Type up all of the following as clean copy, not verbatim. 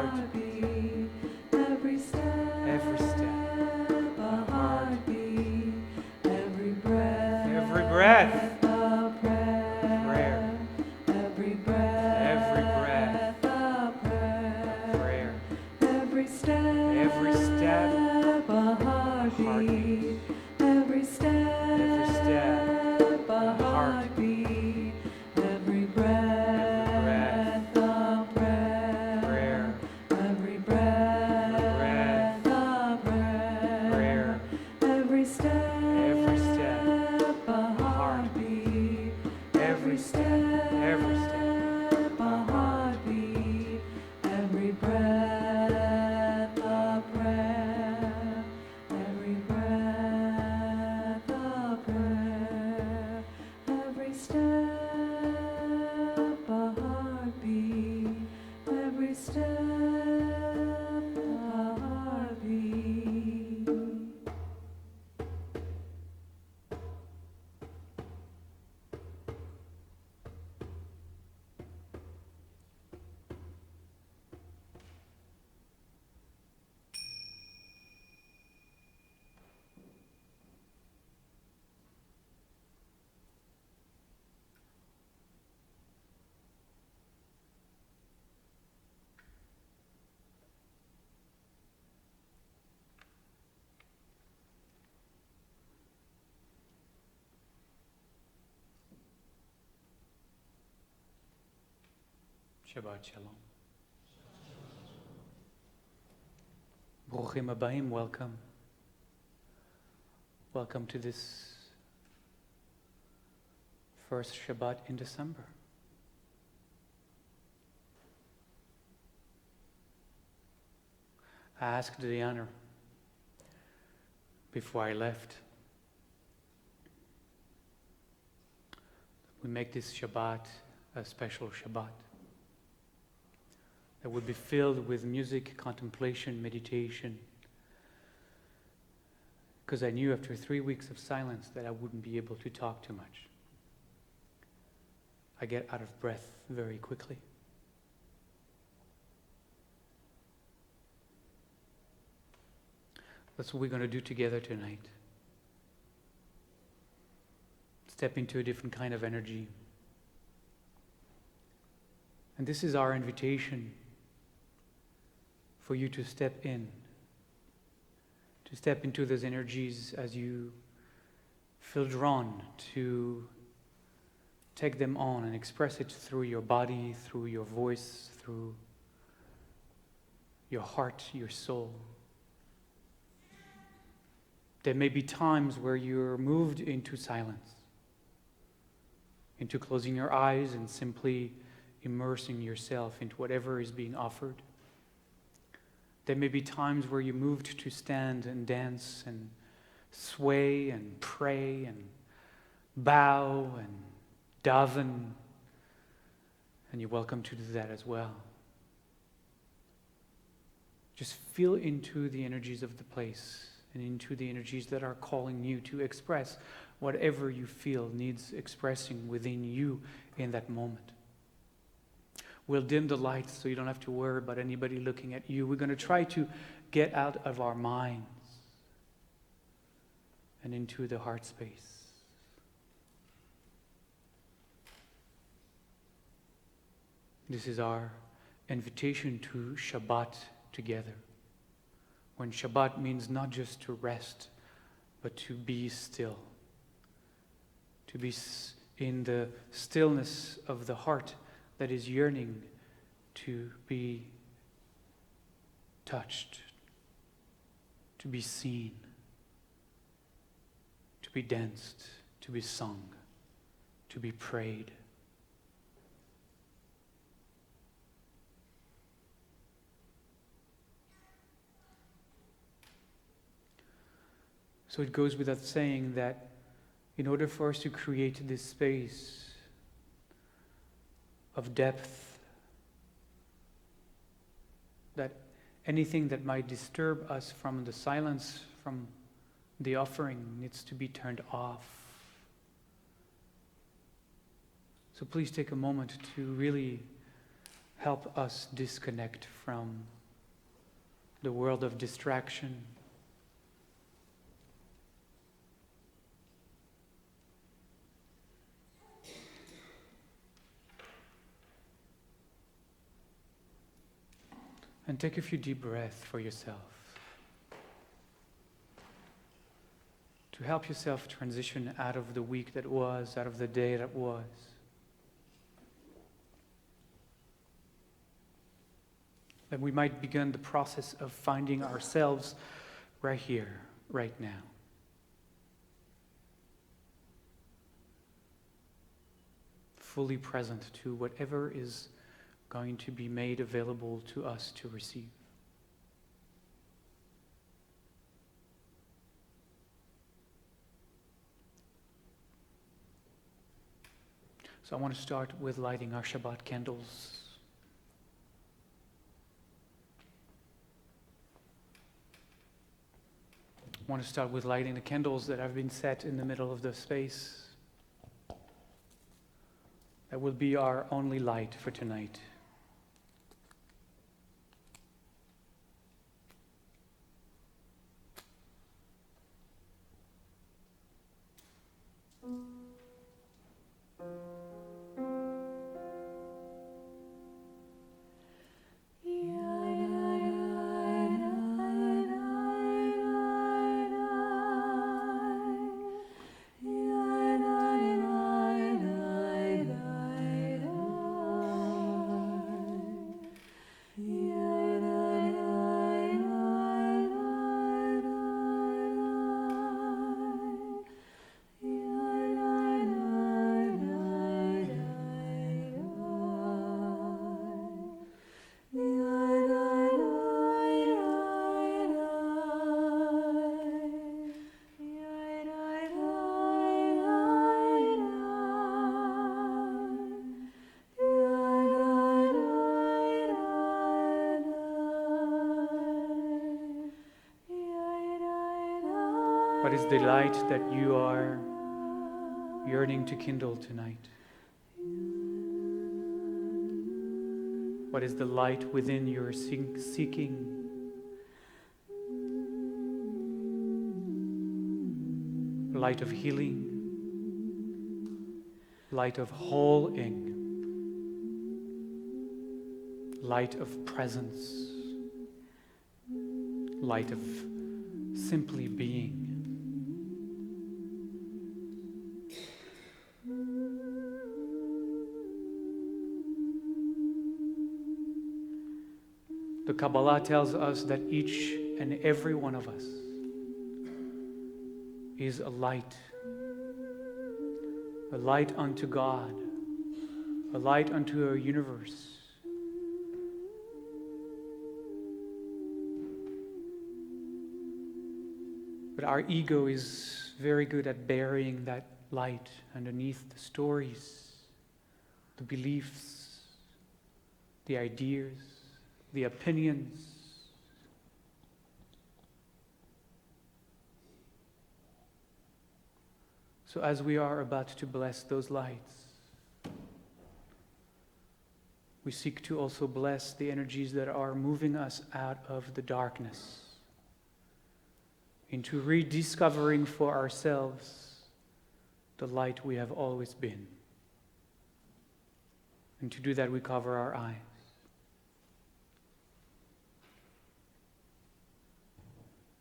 heartbeat, every step, a heartbeat, every breath, a prayer, every breath, a prayer, every step, a heartbeat, every step, a heartbeat, every breath, a prayer, every breath, a prayer, every step, a heartbeat, every step, a heartbeat, every breath, a prayer, every breath, a prayer, every step, a heartbeat, every step, a heartbeat. Shabbat Shalom. BenHaim Rabbi, welcome. Welcome to this first Shabbat in December. I asked Dianna before I left, we make this Shabbat a special Shabbat that would be filled with music, contemplation, meditation. Because I knew after 3 weeks of silence that I wouldn't be able to talk too much. I get out of breath very quickly. That's what we're going to do together tonight. Step into a different kind of energy. And this is our invitation for you to step in, to step into those energies as you feel drawn to take them on and express it through your body, through your voice, through your heart, your soul. There may be times where you're moved into silence, into closing your eyes and simply immersing yourself into whatever is being offered. There may be times where you're moved to stand and dance and sway and pray and bow and daven, and you're welcome to do that as well. Just feel into the energies of the place and into the energies that are calling you to express whatever you feel needs expressing within you in that moment. We'll dim the lights so you don't have to worry about anybody looking at you. We're going to try to get out of our minds and into the heart space. This is our invitation to Shabbat together. When Shabbat means not just to rest, but to be still. To be in the stillness of the heart that is yearning to be touched, to be seen, to be danced, to be sung, to be prayed. So it goes without saying that in order for us to create this space of depth, that anything that might disturb us from the silence, from the offering, needs to be turned off. So please take a moment to really help us disconnect from the world of distraction. And take a few deep breaths for yourself, to help yourself transition out of the week that was, out of the day that was. That we might begin the process of finding ourselves right here, right now. Fully present to whatever is going to be made available to us to receive. So I want to start with lighting our Shabbat candles. I want to start with lighting the candles that have been set in the middle of the space. That will be our only light for tonight. What is the light that you are yearning to kindle tonight? What is the light within your seeking? Light of healing, light of wholing, light of presence, light of simply being. The Kabbalah tells us that each and every one of us is a light unto God, a light unto our universe. But our ego is very good at burying that light underneath the stories, the beliefs, the ideas, the opinions. So as we are about to bless those lights, we seek to also bless the energies that are moving us out of the darkness into rediscovering for ourselves the light we have always been. And to do that, we cover our eyes.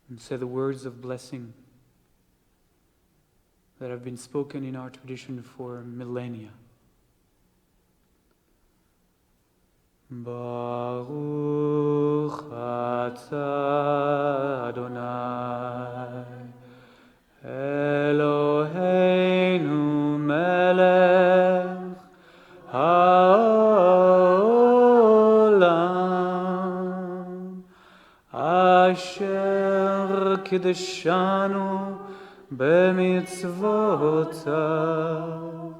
And say the words of blessing that have been spoken in our tradition for millennia. Baruch atah Adonai Eloheinu melech haolam asher kiddushanu b'mitzvotav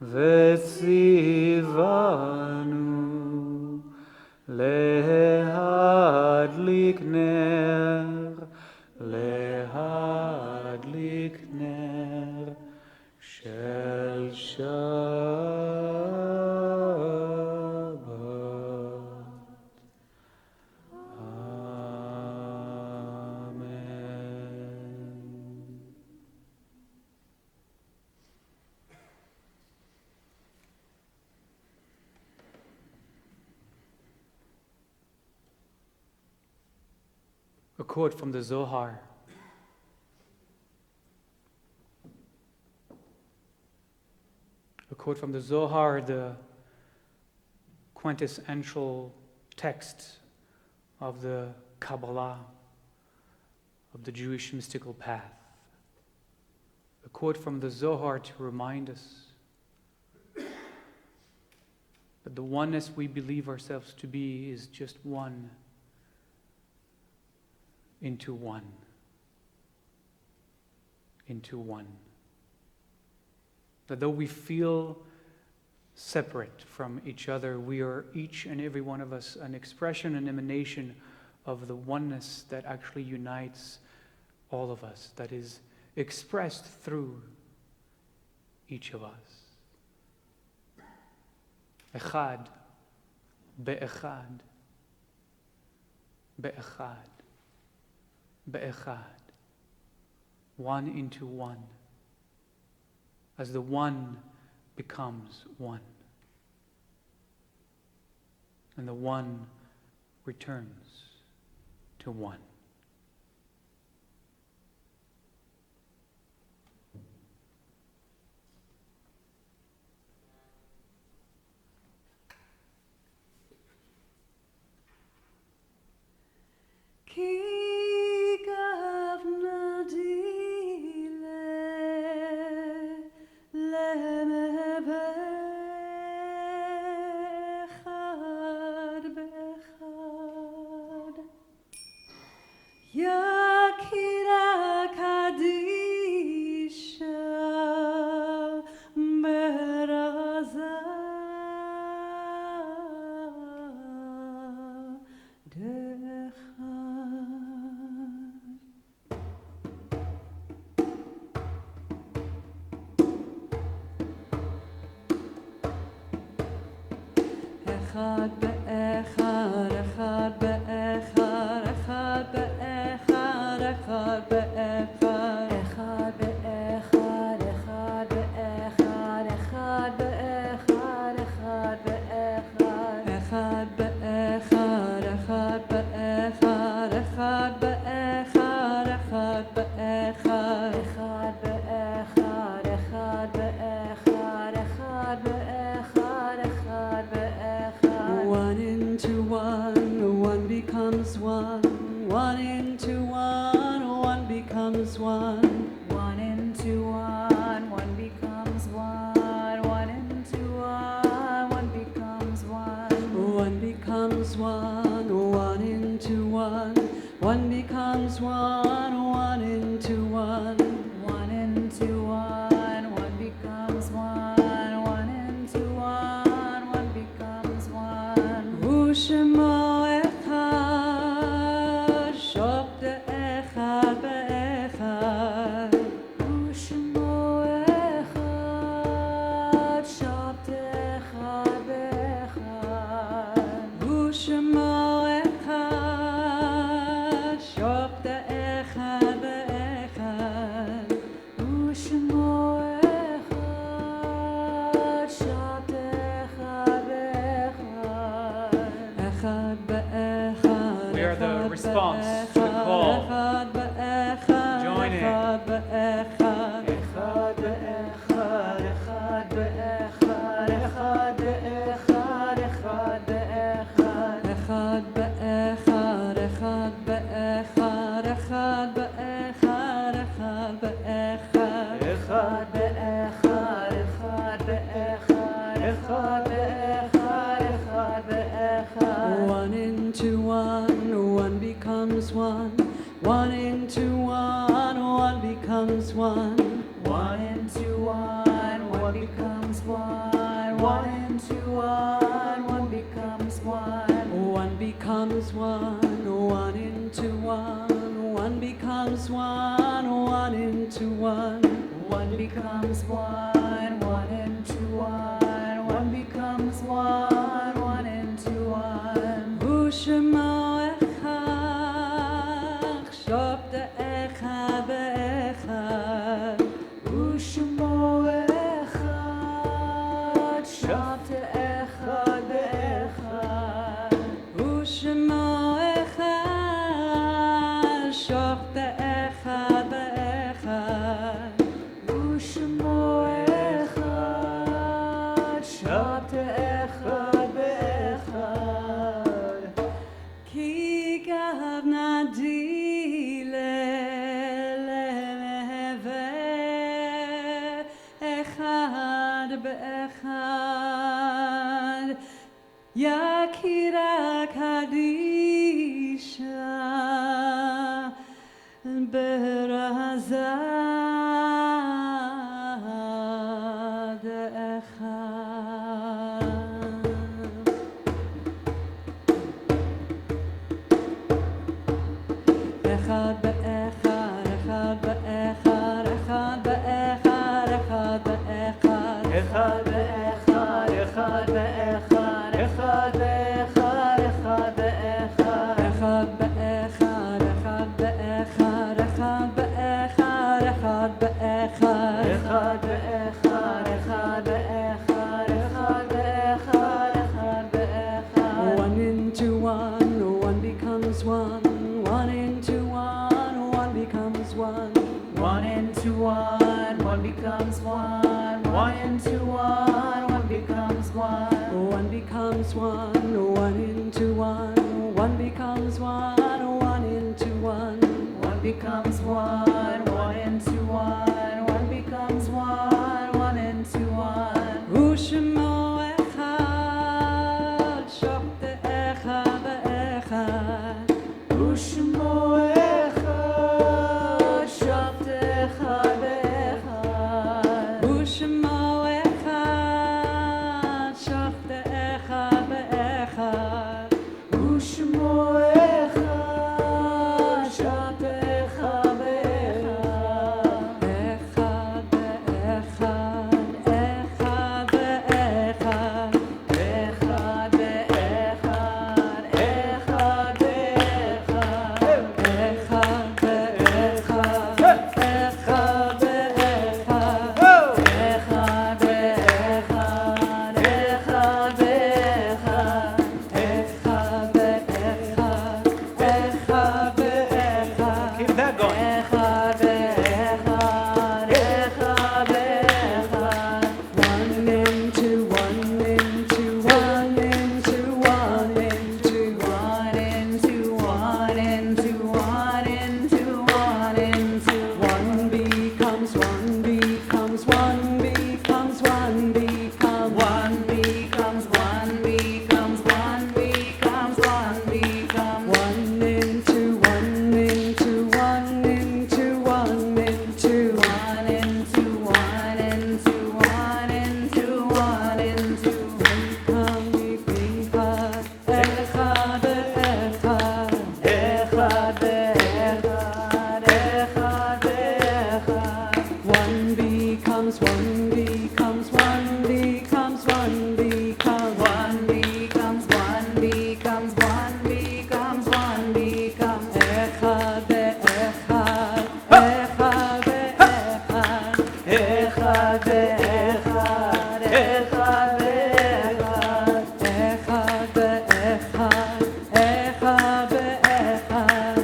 v'tzivanu lehadlik ner shel Shabbat. Amen. A quote from the Zohar. A quote from the Zohar, the quintessential text of the Kabbalah, of the Jewish mystical path. A quote from the Zohar to remind us that the oneness we believe ourselves to be is just one into one. Into one. That though we feel separate from each other, we are, each and every one of us, an expression, an emanation of the oneness that actually unites all of us, that is expressed through each of us. Echad, be'echad, be'echad, be'echad. One into one. As the one becomes one. And the one returns to one. Ki gavna dile lemevechad bechad Yakira kadisha beraza Echad be'echad, echad be'echad, echad be'echad, echad be'echad, echad be'echad, echad be'echad, echad be'echad, echad be'echad, echad be'echad, echad be'echad, echad be'echad, echad be'echad, echad be'echad, echad be'echad, echad be'echad. One into one, one becomes one. One into one, one becomes one. One into one, one becomes one. One into one, one becomes one. One becomes one, one into one. One becomes one, one into one. One into one, one becomes one. One into one, one becomes one. Ushemo echad, shobde echad be'echad. Ushemo echad, shobde echad be'echad. Ushemo echad, shobde echad be'echad. Ushemo echad, shobde echad be'echad. Echad be'echad. We are the response to the call. Echad be'echad. Join in. Echad be'echad. Echad be'echad. Echad be'echad. Echad be'echad. Echad be'echad. Echad be'echad. Echad be'echad. Echad be'echad. Echad be'echad. Echad be'echad. Echad be'echad. Echad be'echad. Echad be'echad. One into one, one becomes one. One into one, one becomes one. One into one, one becomes one. One into one, one becomes one. One becomes one, one into one. One becomes one, one into one. One becomes one, one into one. One becomes one, one into one. Ushemo echad, shobde echad be'echad. Ushemo echad, shobde echad be'echad. Ushemo echad, אחד באחד, אחד באחד, אחד באחד, אחד באחד, אחד באחד, אחד באחד, אחד באחד, אחד באחד, אחד באחד, אחד באחד, אחד באחד, אחד באחד, אחד באחד, אחד באחד, אחד באחד, אחד באחד. one into one, one becomes one, one into one, one becomes one, One into one becomes one, one into one becomes one. one becomes one, one into one, one becomes one, one into one, One becomes one, one into one, one becomes one, one into one. ושמו אחד, שוכת אחד באחד, ושמו אחד, שבת אחד באחד. ושמו אחד, שוכת אחד באחד, ושמו אחד, שבת אחד באחד. אחד באחד, אחד באחד, אחד באחד, אחד באחד. אחד באחד, אחד באחד, אחד באחד, אחד באחד. אחד באחד, אחד באחד. Keep that going. אחד באחד, אחד באחד. One into one into one into one into One into one into one into one into one becomes one becomes one becomes one becomes one becomes one becomes one becomes one becomes one into one into one into one into one into one into one into one into come אחד אחד באחד אחד באחד, אחד באחד. one becomes one becomes one becomes one becomes One becomes one becomes one becomes one becomes אחד באחד אחד באחד אחד באחד, אחד באחד. אחד באחד אחד באחד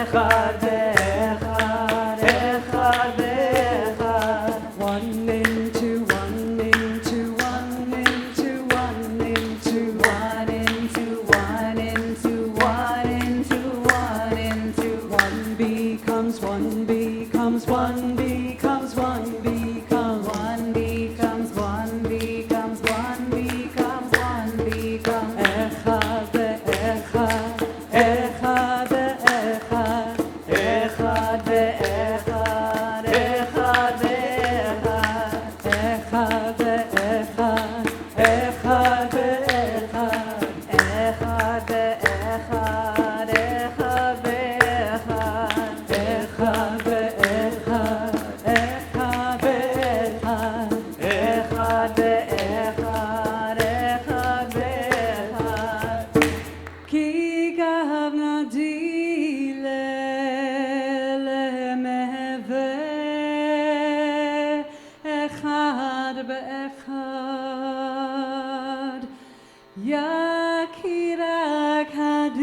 אחד באחד, אחד באחד. one into one into one into one into One into one into one into one into one becomes one becomes one becomes one becomes one becomes one becomes one becomes one becomes אחד באחד אחד באחד אחד באחד, אחד באחד. אחד באחד אחד באחד אחד באחד, אחד באחד. אחד באחד אחד באחד אחד באחד, אחד באחד. כי גבנתי למהווה אחד באחד יקירה קדישה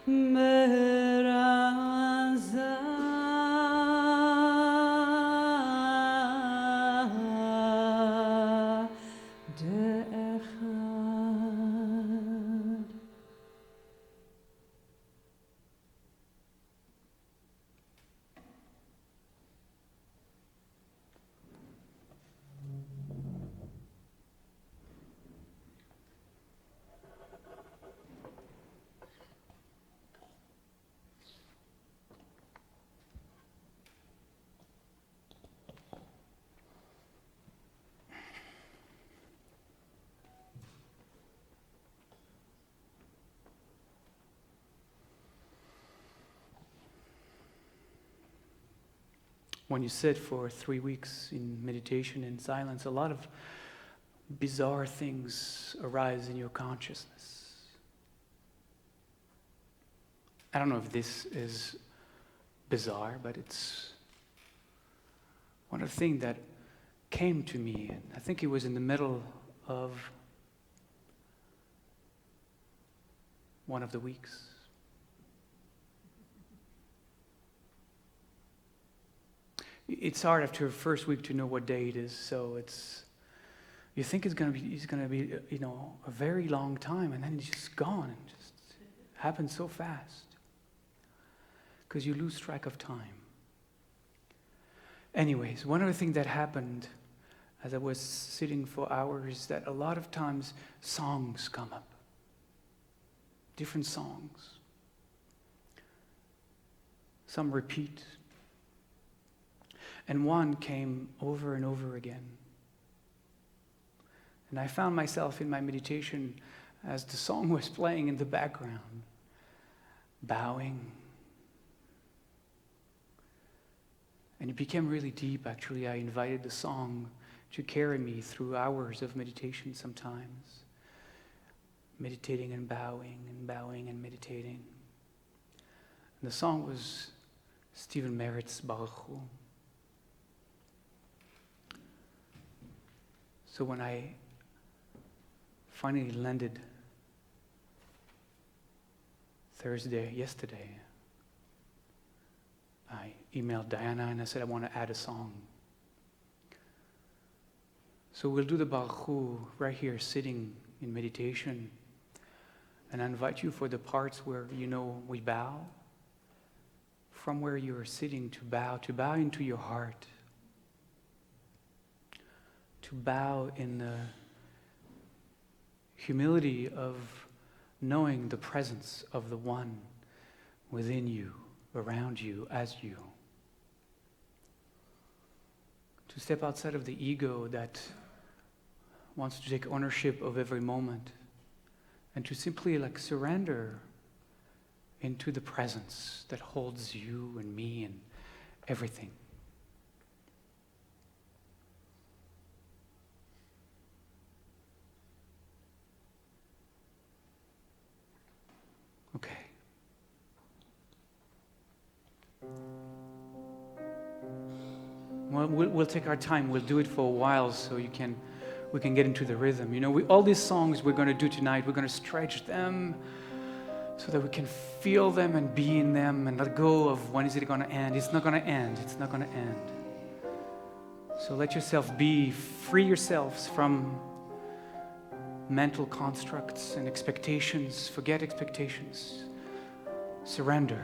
מרזה דאחד when you sit for 3 weeks in meditation in silence, a lot of bizarre things arise in your consciousness. I don't know if this is bizarre, but it's one of the things that came to me, and I think it was in the middle of one of the weeks. It's hard after the first week to know what day it is, so you think it's gonna be a very long time, and then it's just gone, and just happens so fast because you lose track of time. Anyways, one of the things that happened as I was sitting for hours is that a lot of times songs come up, different songs. Some repeat. And one came over and over again. And I found myself in my meditation as the song was playing in the background, bowing. And it became really deep, actually. I invited the song to carry me through hours of meditation sometimes. Meditating and bowing and bowing and meditating. And the song was Stephen Merritt's Baruch Hu. So when I finally landed yesterday, I emailed Dianna and I said, I want to add a song. So we'll do the Baruch Hu right here, sitting in meditation. And I invite you for the parts where, we bow. From where you are sitting to bow into your heart. To bow in the humility of knowing the presence of the One within you, around you, as you. To step outside of the ego that wants to take ownership of every moment, and to simply surrender into the presence that holds you and me and everything. Okay. Well, we'll take our time. We'll do it for a while so we can get into the rhythm. All these songs we're going to do tonight, we're going to stretch them so that we can feel them and be in them and let go of when is it going to end. It's not going to end. It's not going to end. So let yourself be. Free yourselves from mental constructs and expectations. Forget expectations. Surrender.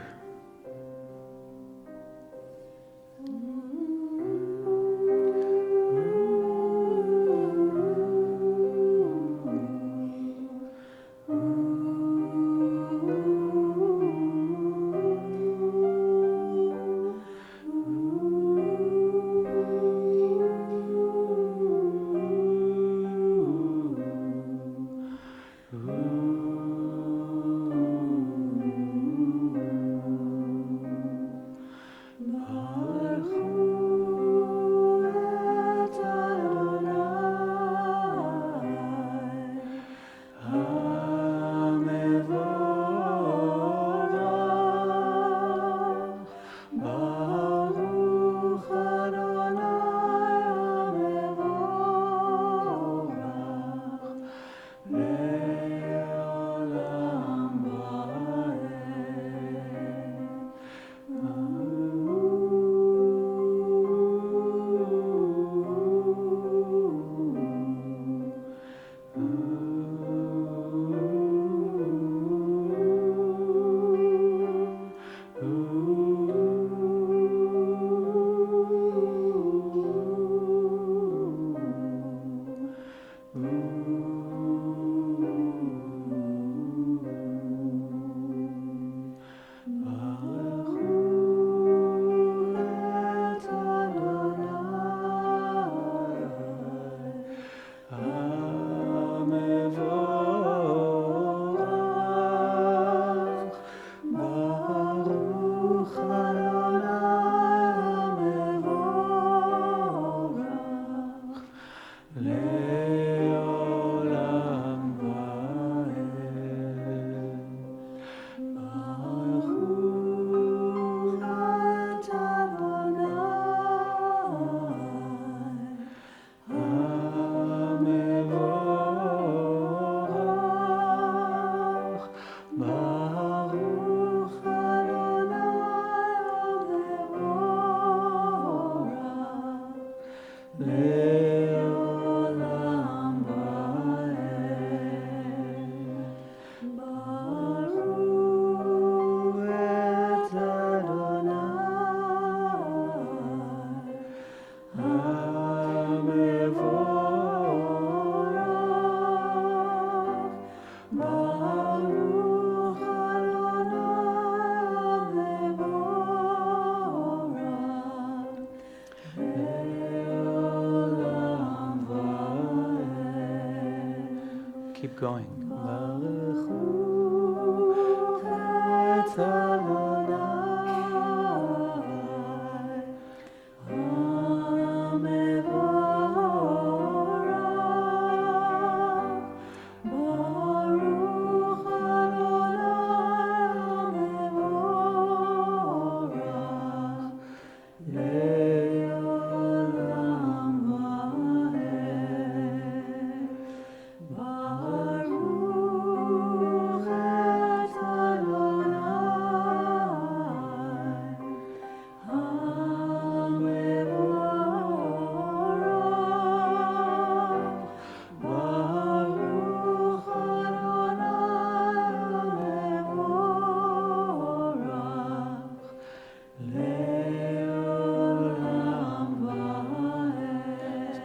going.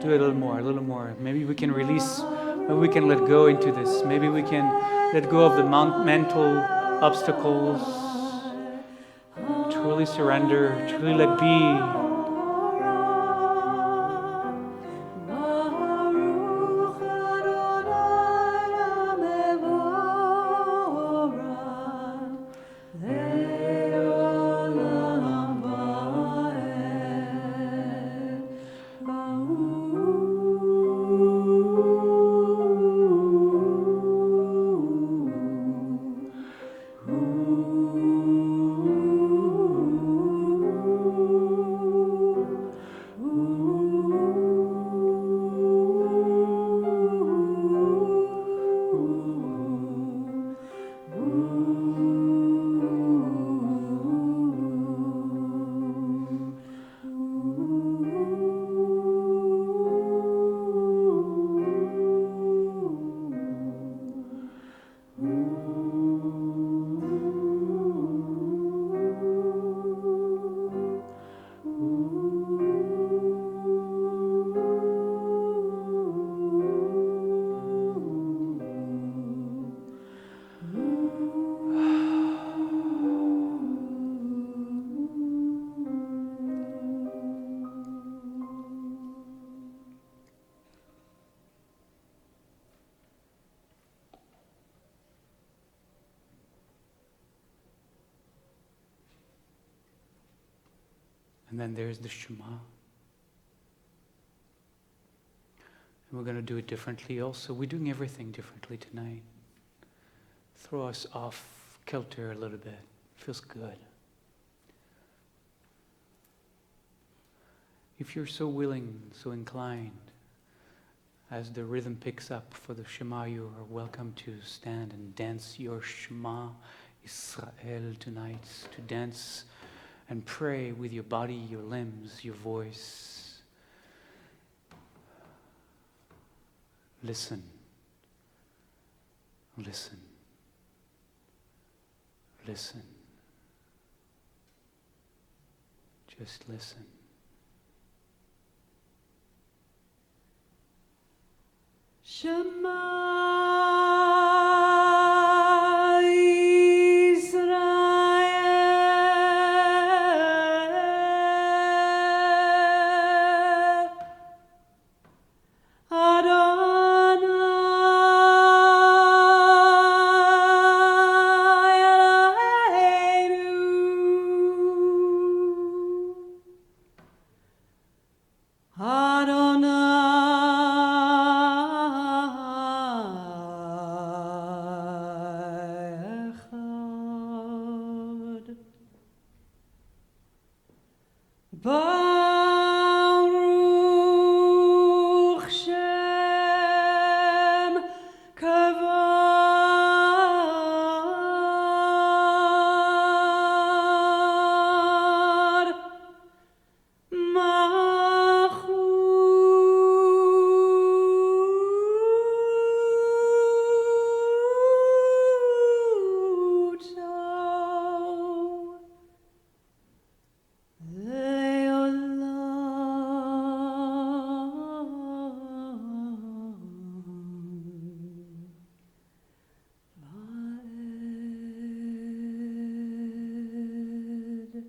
Do it a little more. Maybe we can release, maybe we can let go into this. Maybe we can let go of the mental obstacles. Truly surrender, truly let be. And then there's the Shema. And we're going to do it differently also. We're doing everything differently tonight. Throw us off kilter a little bit. Feels good. If you're so willing, so inclined, as the rhythm picks up for the Shema, you are welcome to stand and dance your Shema Israel tonight, to dance and pray with your body, your limbs, your voice. Listen. Listen. Listen. Just listen. Shema Israel, Adonai Eloheinu, Adonai Echad. Baruch Shem Kavod Malchuto Leolam Vaed.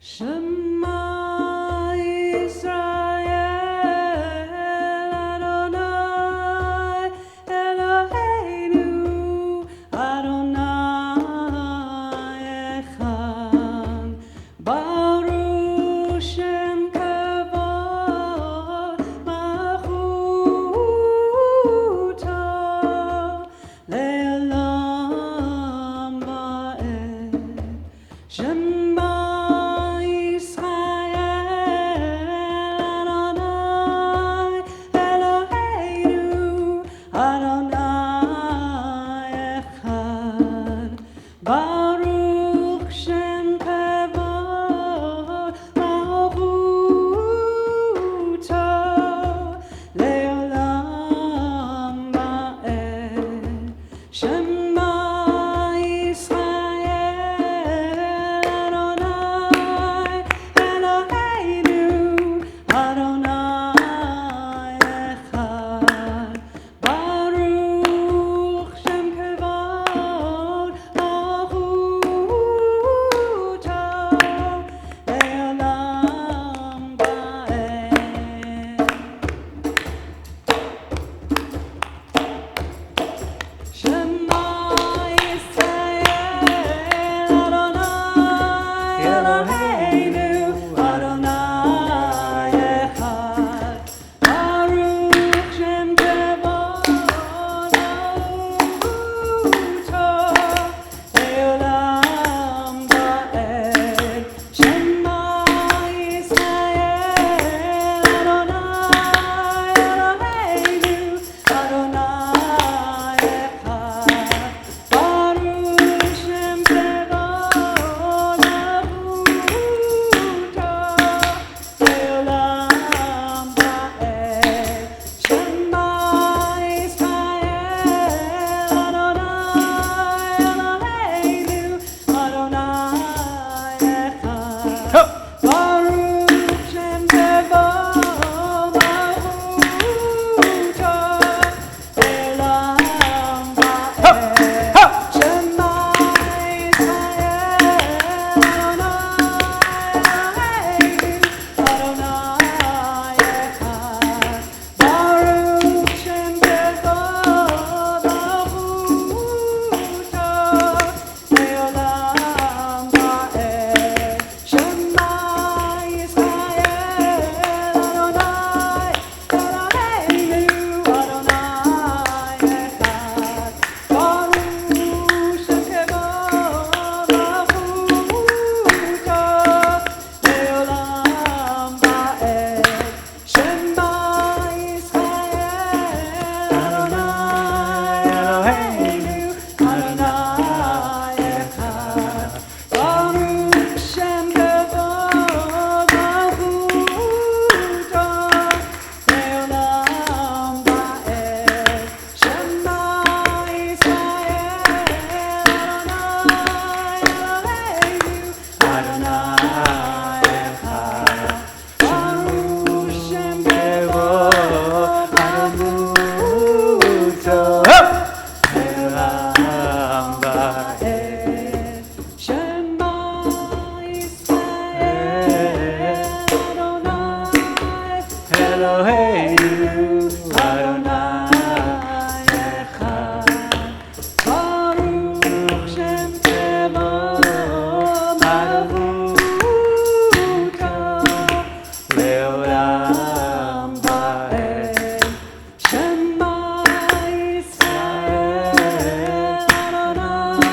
Shema Eloheinu Adonai Echad. Baruch Shem Tevo Malchuto Leolam Vaed. Shema Yisrael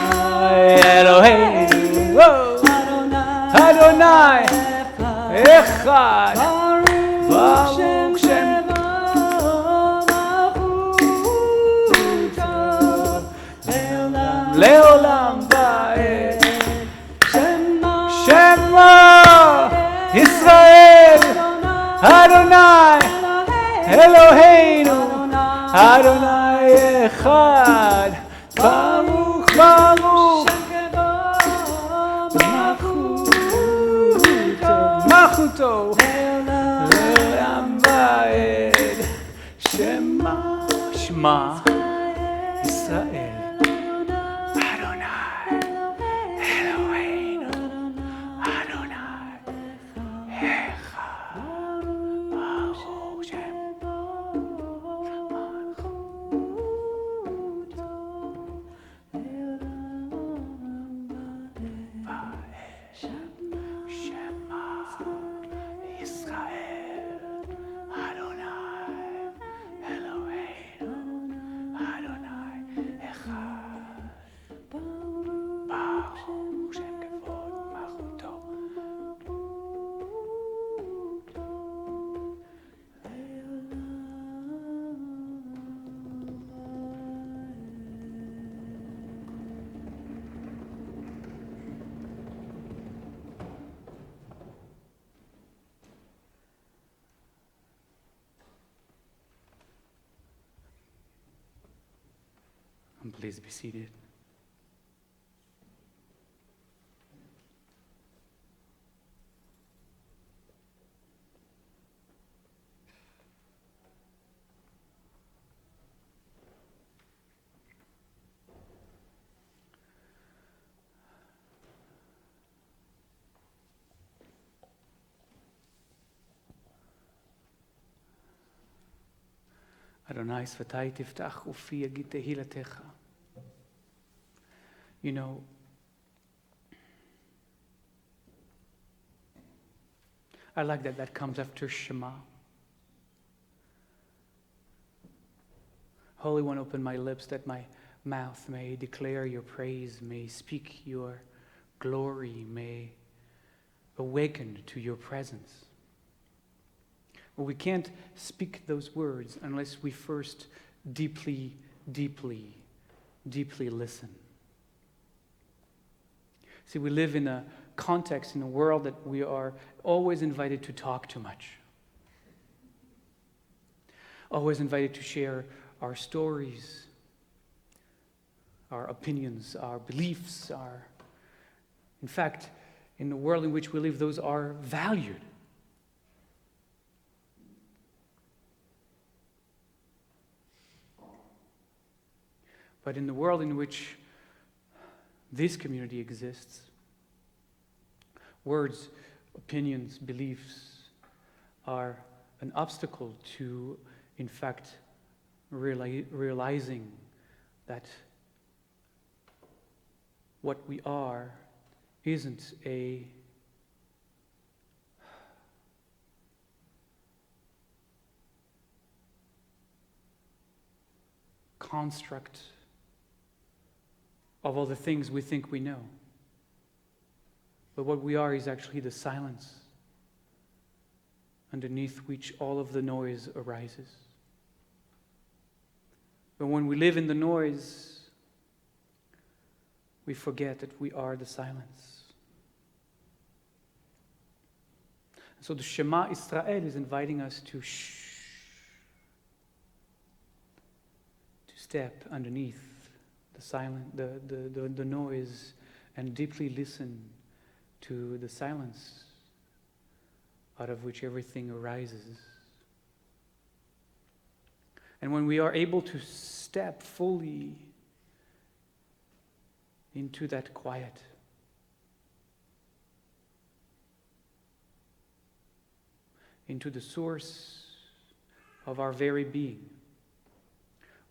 Adonai Eloheinu Adonai Echad. Baruch Shem Tevo Malchuto Leolam Vaed. Shema Shema Yisrael Adonai Eloheinu Adonai Echad. Baruch Baruch Malchuto Leolam Vaed. Shema Shema Yisrael Adonai Eloheinu Adonai Echad. Baruch Shem Shema Yisrael Adonai Eloheinu Adonai Echad. Baruch Shem Kevod Malchuto. And please be seated. Adonai Svatai Tiftach Ufi Yagid Tehilatecha. You know, I like that comes after Shema. Holy One, open my lips that my mouth may declare your praise, may speak your glory, may awaken to your presence. Well, we can't speak those words unless we first deeply listen. See, we live in a context, in a world that we are always invited to talk too much. Always invited to share our stories, our opinions, our beliefs, in fact, in the world in which we live, those are valued. But in the world in which this community exists, words, opinions, beliefs are an obstacle to, in fact, realizing that what we are isn't a construct of all the things we think we know. But what we are is actually the silence underneath which all of the noise arises. But when we live in the noise, we forget that we are the silence. So the Shema Israel is inviting us to step underneath the noise and deeply listen to the silence out of which everything arises. And when we are able to step fully into that quiet, into the source of our very being.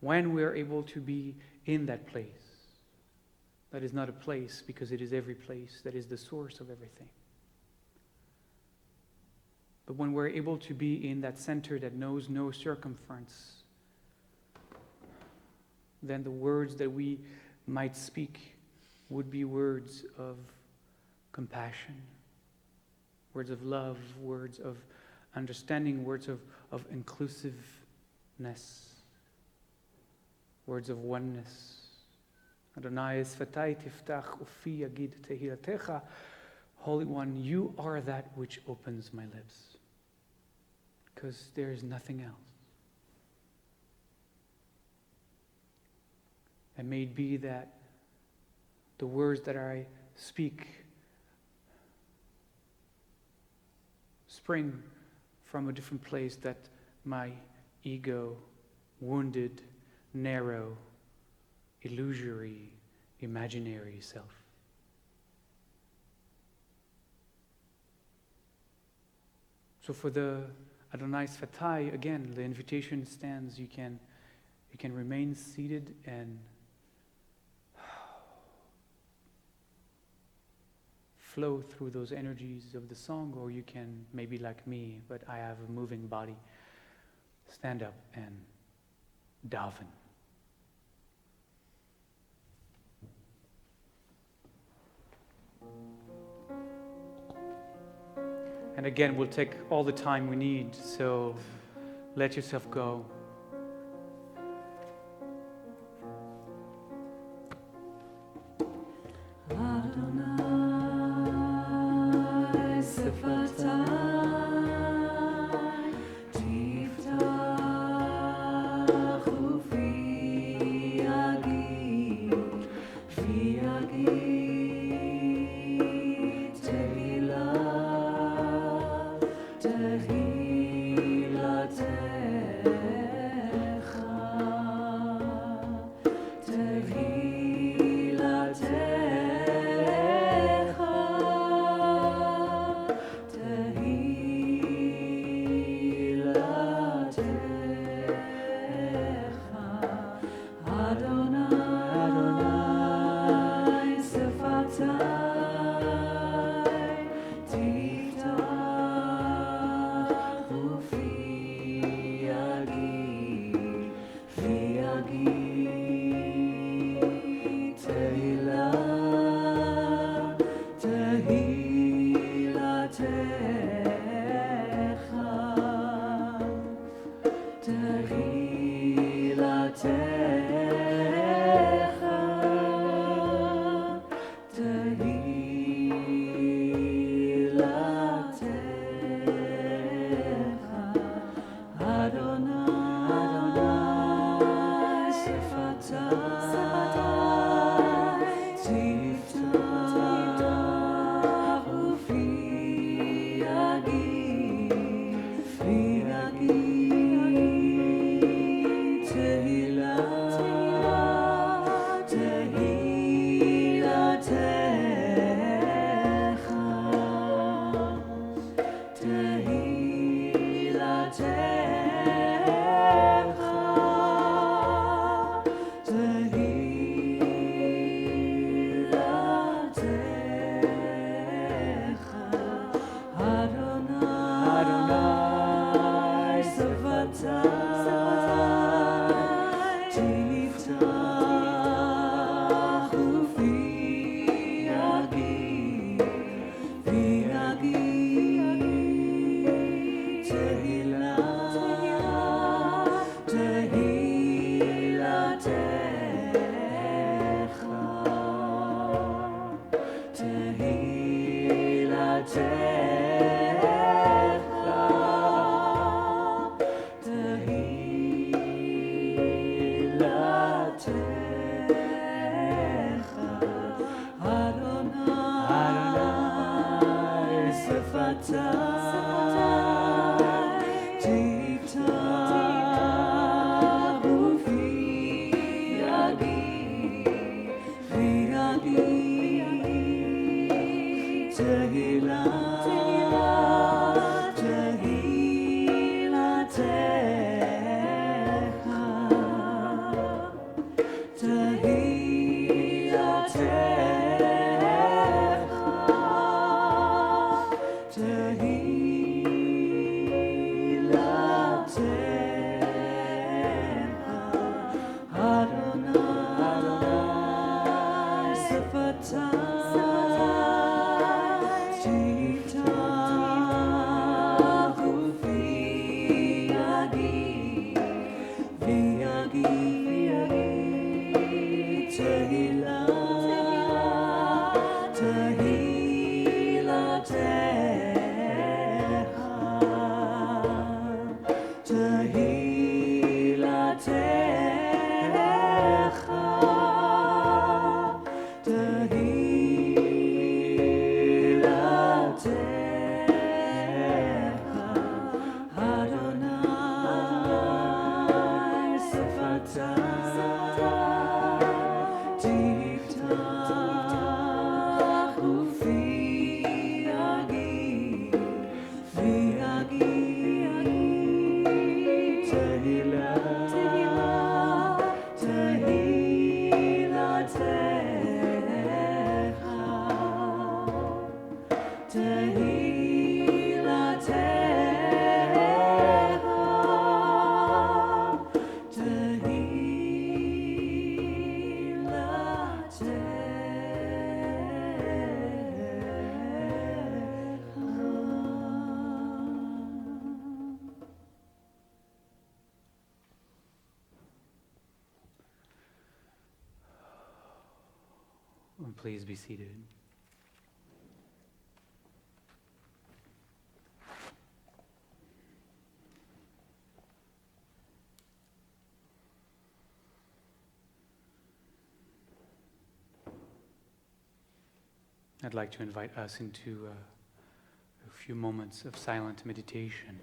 When we are able to be in that place, that is not a place because it is every place, that is the source of everything. But when we're able to be in that center that knows no circumference, then the words that we might speak would be words of compassion, words of love, words of understanding, words of inclusiveness, words of oneness. Adonai Sfatai Tiftach Ufi Yagid Tehilatecha. Holy One, you are that which opens my lips, because there is nothing else. And may it be that the words that I speak spring from a different place that my ego, wounded, narrow, illusory, imaginary self. So for the Adonai Sfatai, again, the invitation stands. You can remain seated and flow through those energies of the song, or you can, maybe like me, but I have a moving body, stand up and daven. And again, we'll take all the time we need, so let yourself go. Tehillah. Please be seated. I'd like to invite us into a few moments of silent meditation.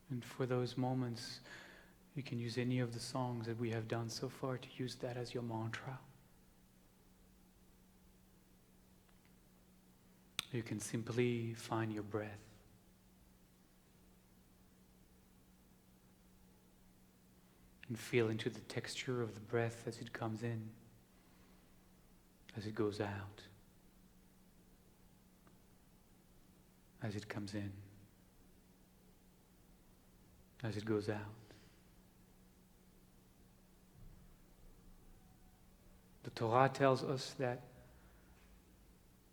And for those moments, you can use any of the songs that we have done so far to use that as your mantra. You can simply find your breath. And feel into the texture of the breath as it comes in, as it goes out, as it comes in, as it goes out. The Torah tells us that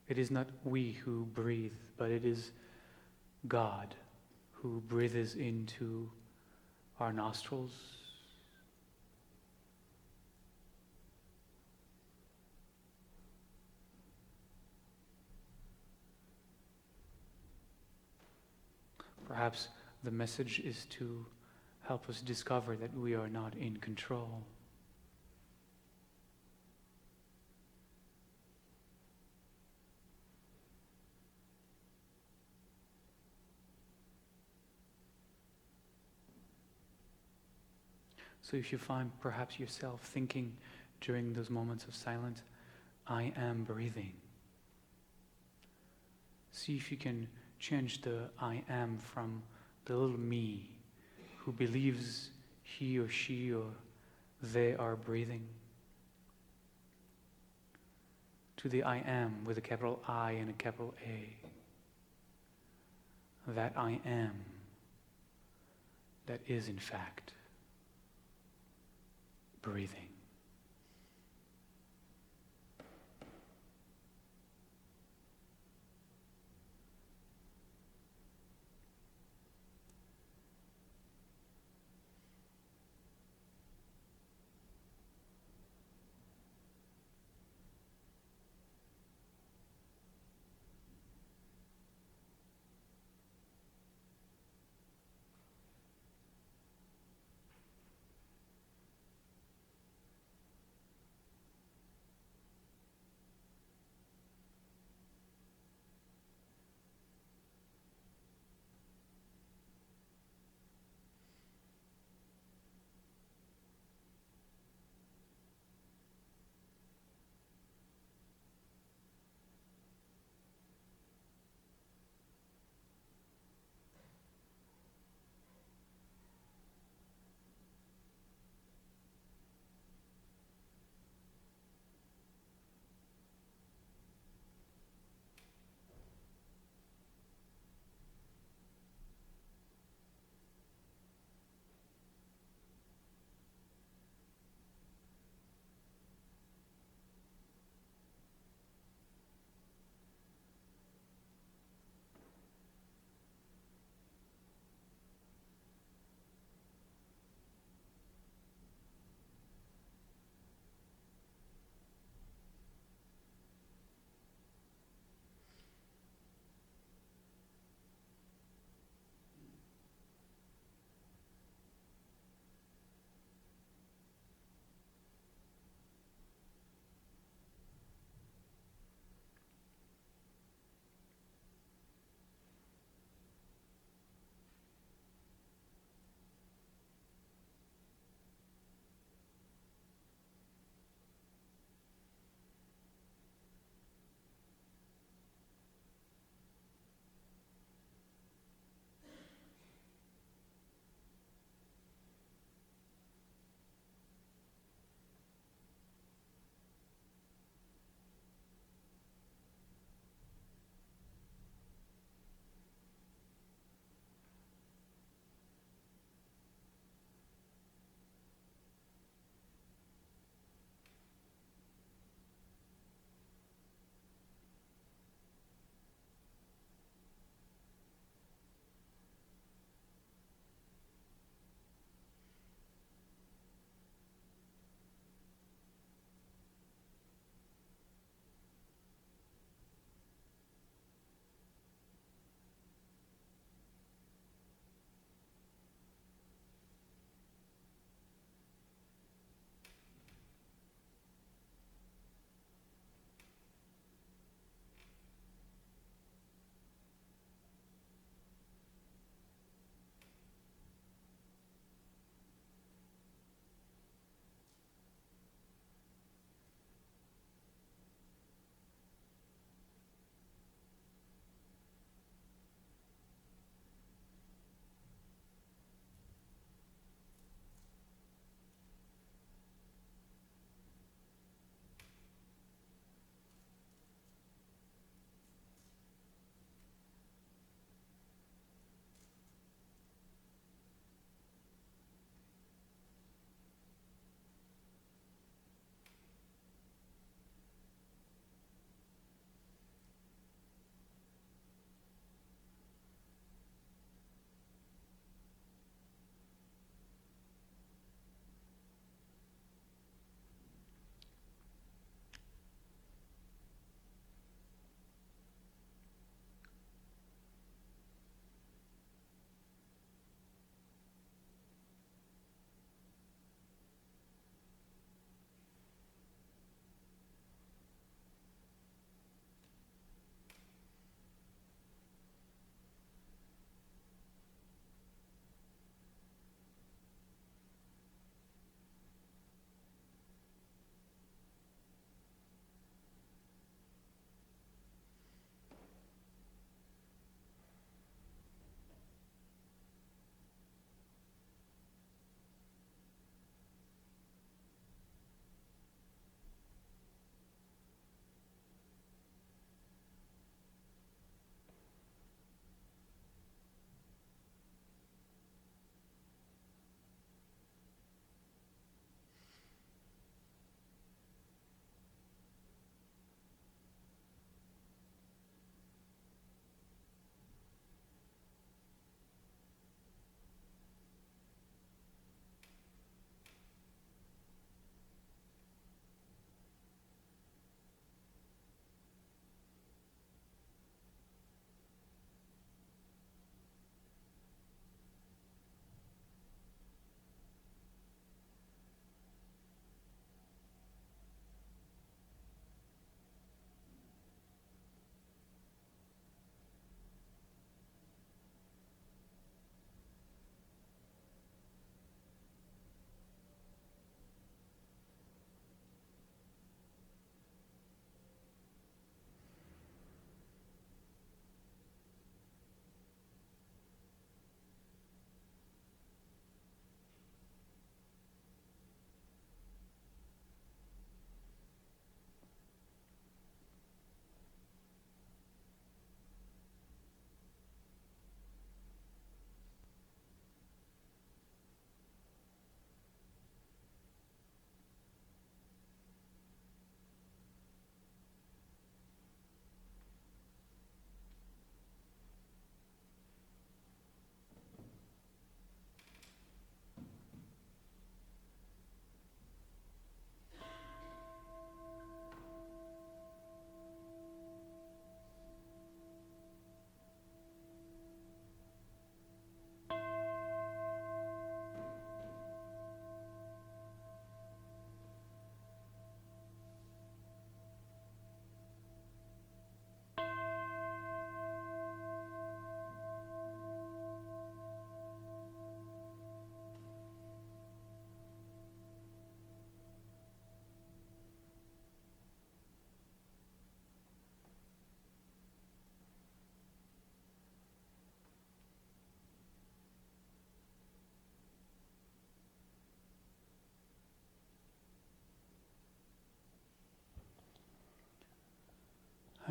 it is not we who breathe, but it is God who breathes into our nostrils. Perhaps the message is to help us discover that we are not in control. So if you find perhaps yourself thinking during those moments of silence, I am breathing. See if you can change the I am from the little me who believes he or she or they are breathing to the I am with a capital I and a capital A. That I am that is in fact breathing.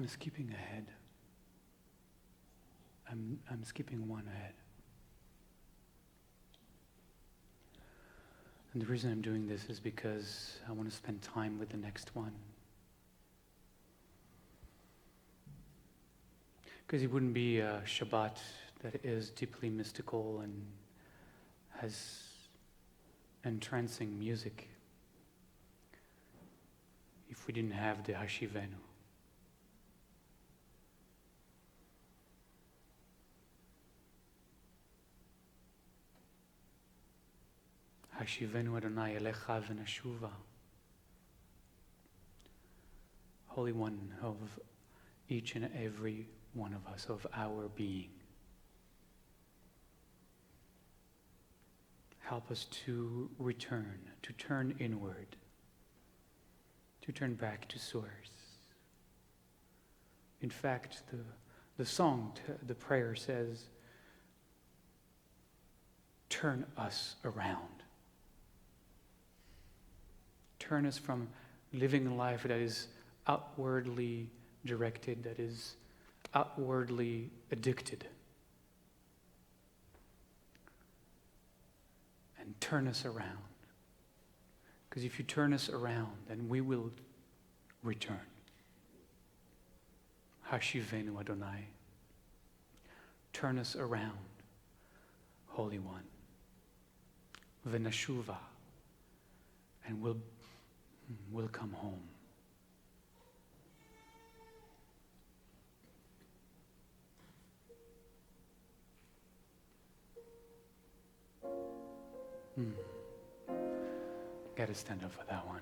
I'm skipping ahead. I'm skipping one ahead. And the reason I'm doing this is because I want to spend time with the next one. Because it wouldn't be a Shabbat that is deeply mystical and has entrancing music if we didn't have the Hashivenu. Hashivenu Adonai Elecha v'nashuva. Holy One of each and every one of us, of our being. Help us to return, to turn inward, to turn back to source. In fact, the song, the prayer says, turn us around. Turn us from living a life that is outwardly directed, that is outwardly addicted, and turn us around. Because if you turn us around, then we will return. Hashivenu Adonai. Turn us around, Holy One. V'nashuva. And we'll come home. Gotta stand up for that one.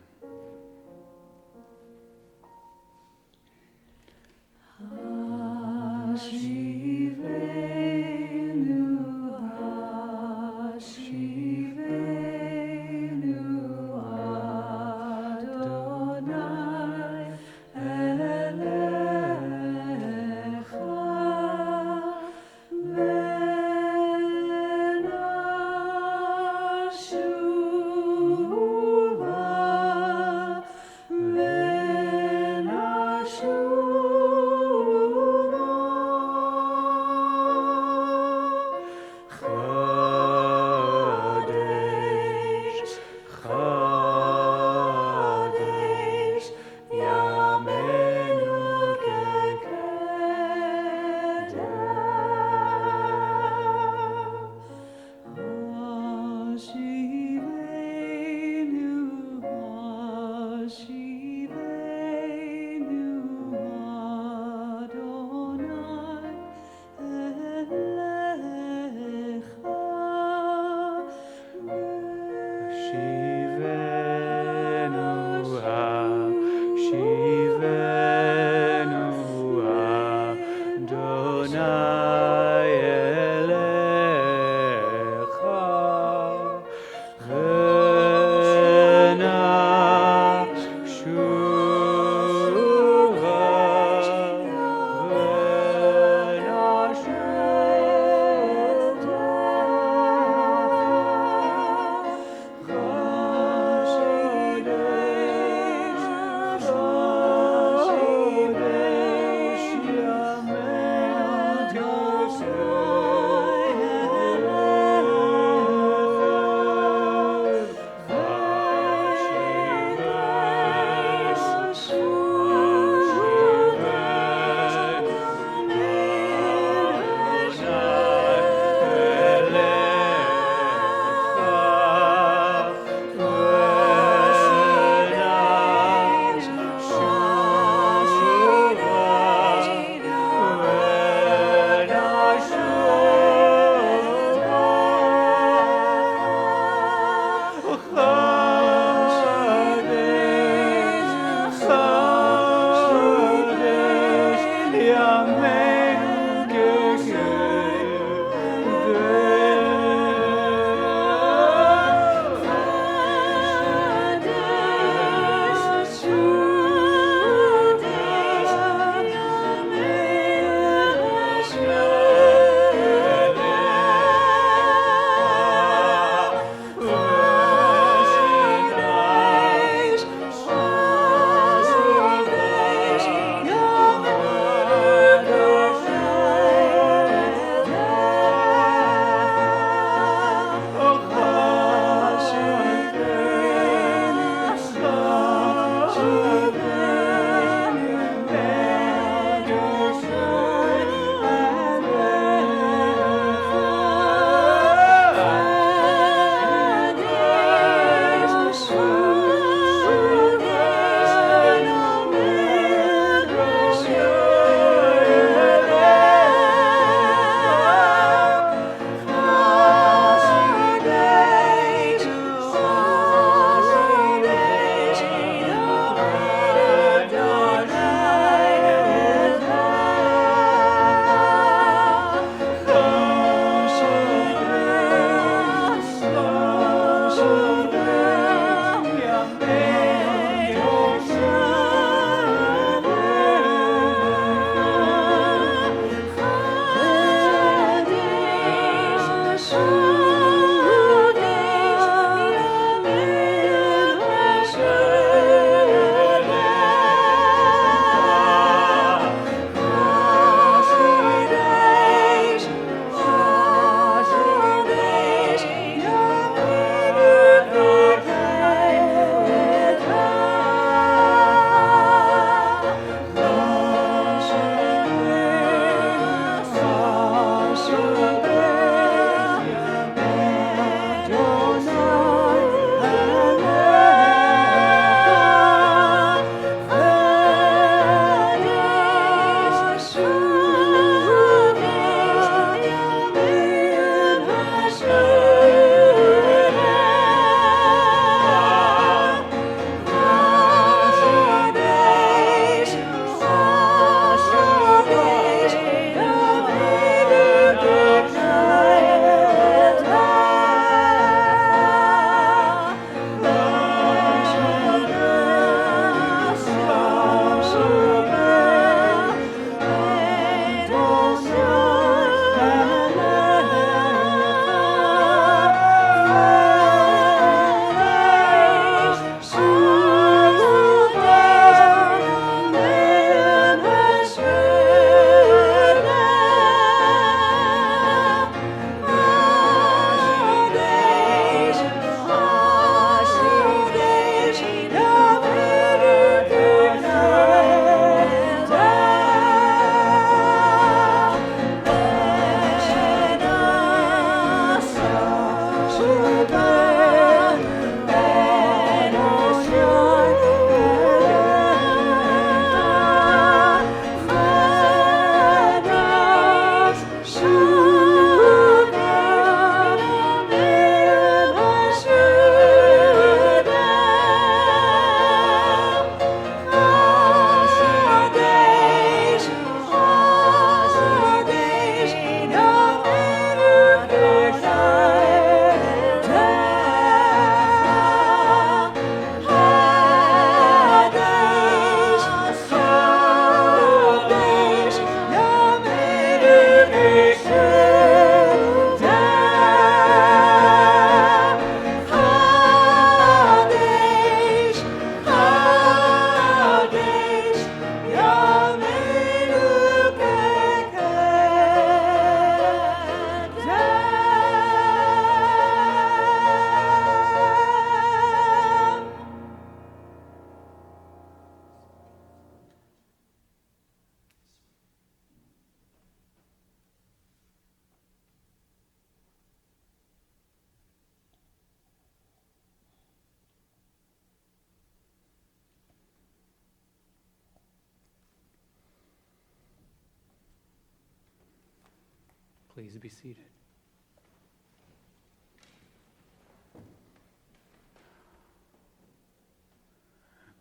Please be seated.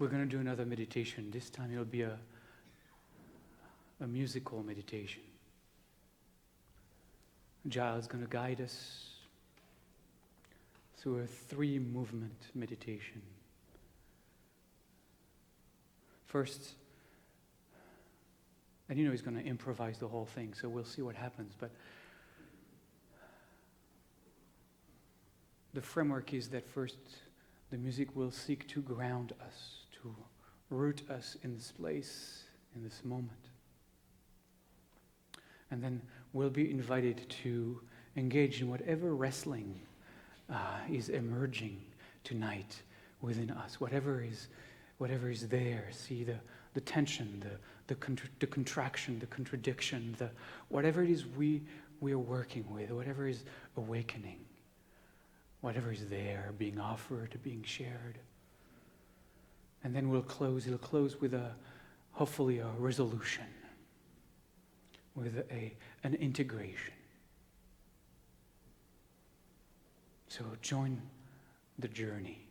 We're going to do another meditation. This time it'll be a musical meditation. Jal is going to guide us through a 3-movement meditation. First, and he's going to improvise the whole thing, so we'll see what happens, but the framework is that first the music will seek to ground us, to root us in this place, in this moment. And then we'll be invited to engage in whatever wrestling is emerging tonight within us, whatever is there. See the tension, the contraction, the contradiction, whatever it is we are working with, whatever is awakening, whatever is there, being offered, being shared. And then he'll close with hopefully a resolution, with an integration. So join the journey.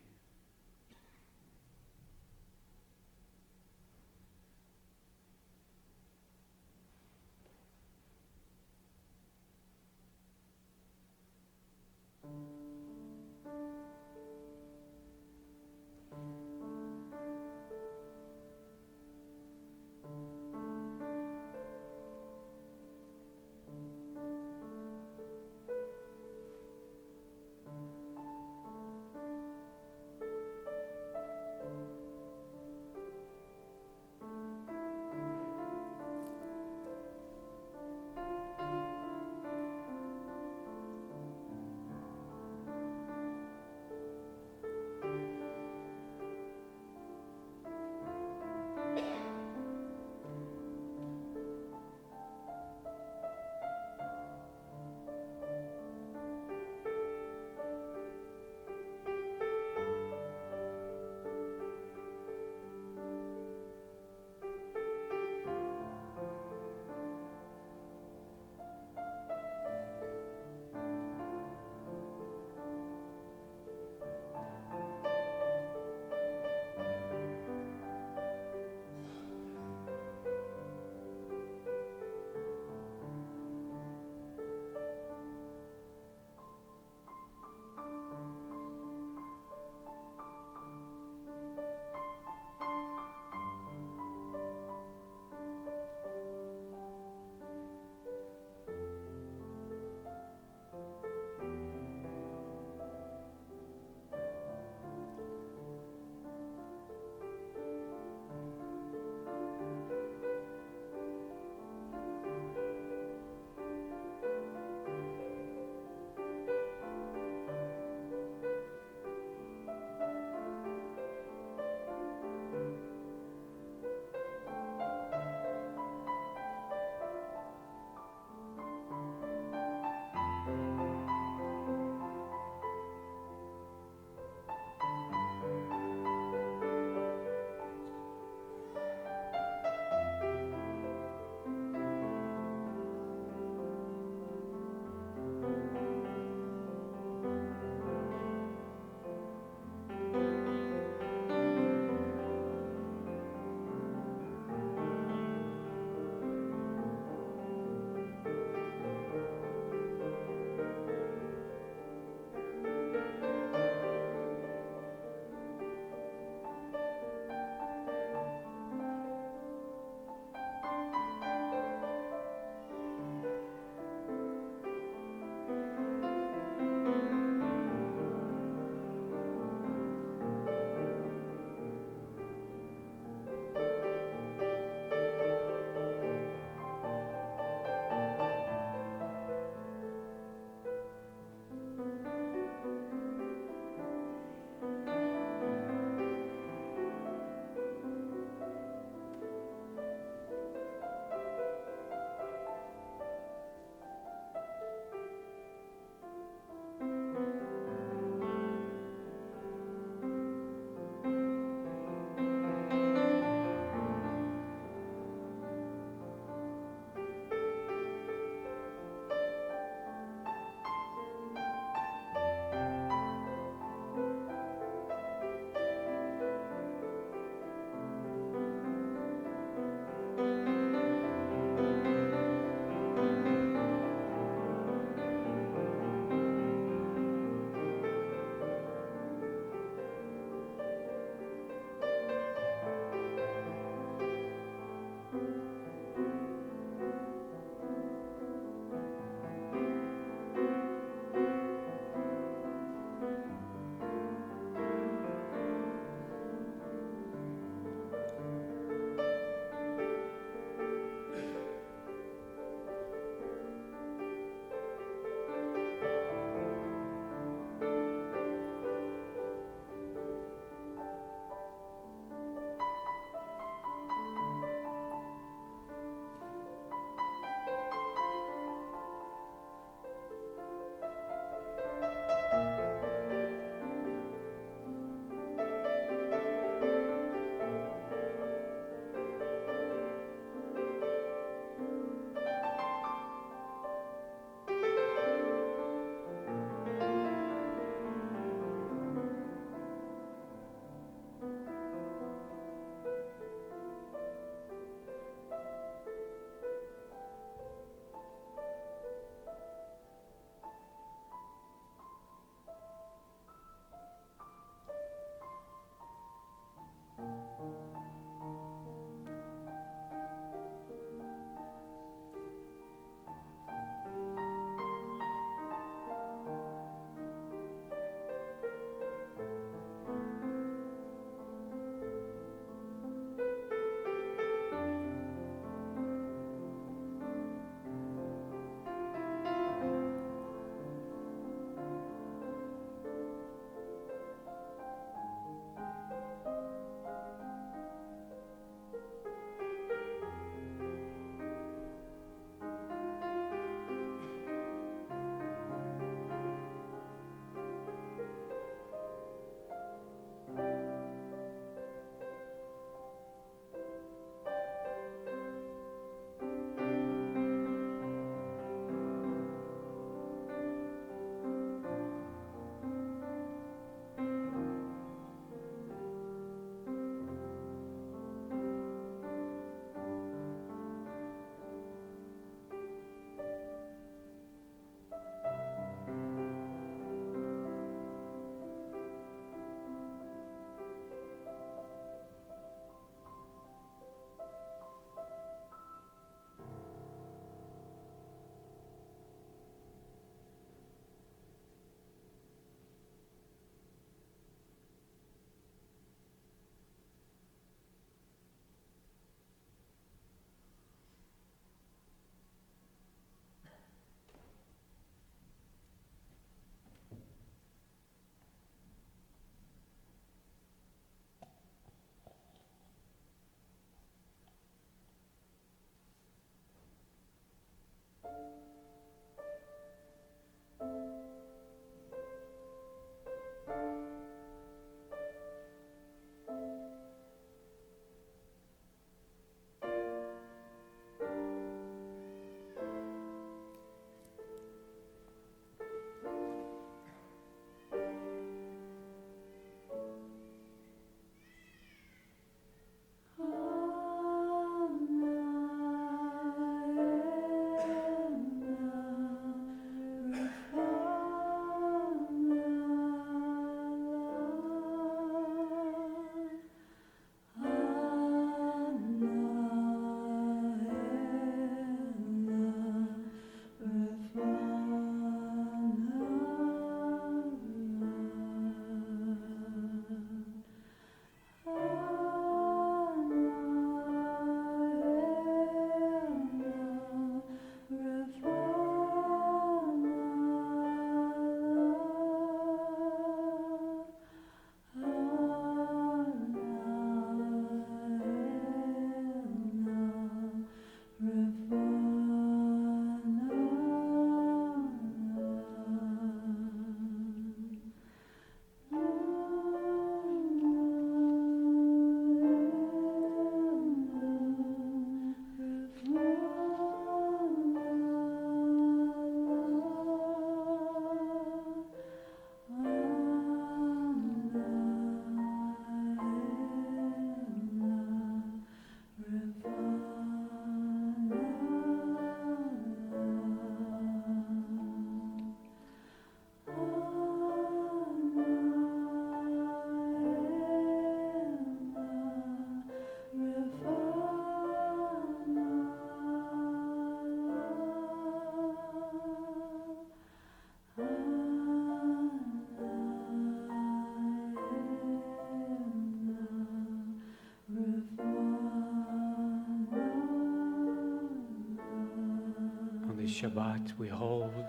This Shabbat we hold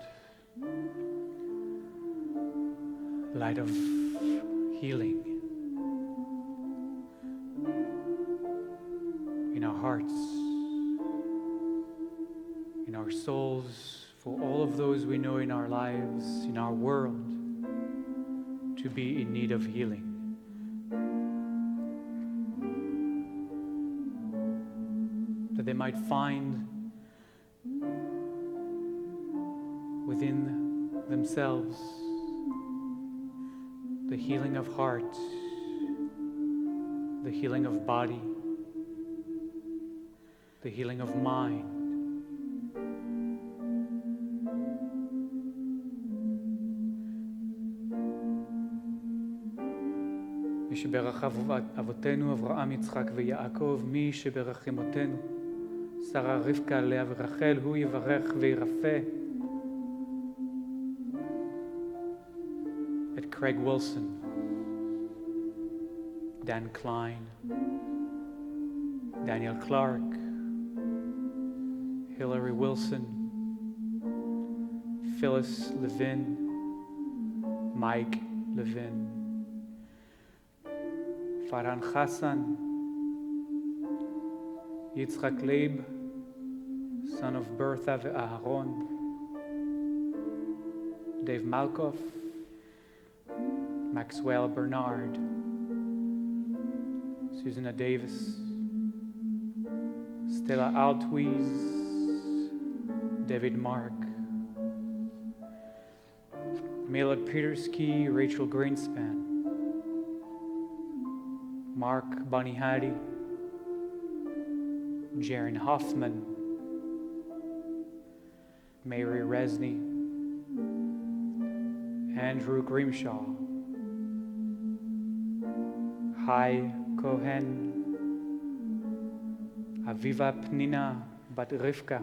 light of healing in our hearts, in our souls, for all of those we know in our lives, in our world, to be in need of healing. That they might find within themselves the healing of heart, the healing of body, the healing of mind. מי שברך אבותינו אברהם יצחק ויעקב, מי שברך אמותינו שרה רבקה לאה ורחל, הוא יברך וירפא. At Craig Wilson, Dan Klein, Daniel Clark, Hillary Wilson, Phyllis Levin, Mike Levin, Farhan Hassan, Yitzchak Leib, son of Bertha ve'Aharon, Dave Malkoff, Maxwell Bernard, Susanna Davis, Stella Altwies, David Mark, Milad Petersky, Rachel Greenspan, Mark Bonihadi, Jaren Hoffman, Mary Resney, Andrew Grimshaw, Hai Cohen, Aviva Pnina Bat Rivka,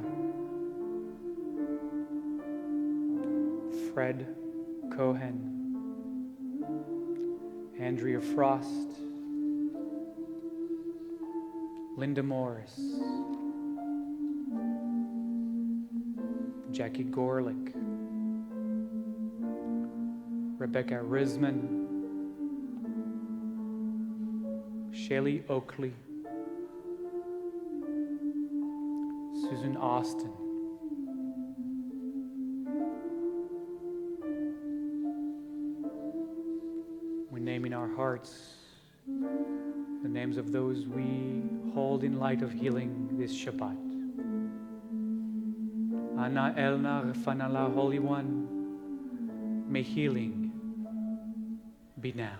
Fred Cohen, Andrea Frost, Linda Morris, Jackie Gorlick, Rebecca Risman, Shelley Oakley, Susan Austin, we name in our hearts the names of those we hold in light of healing this Shabbat. Ana Elna Refanala, Holy One, may healing be now.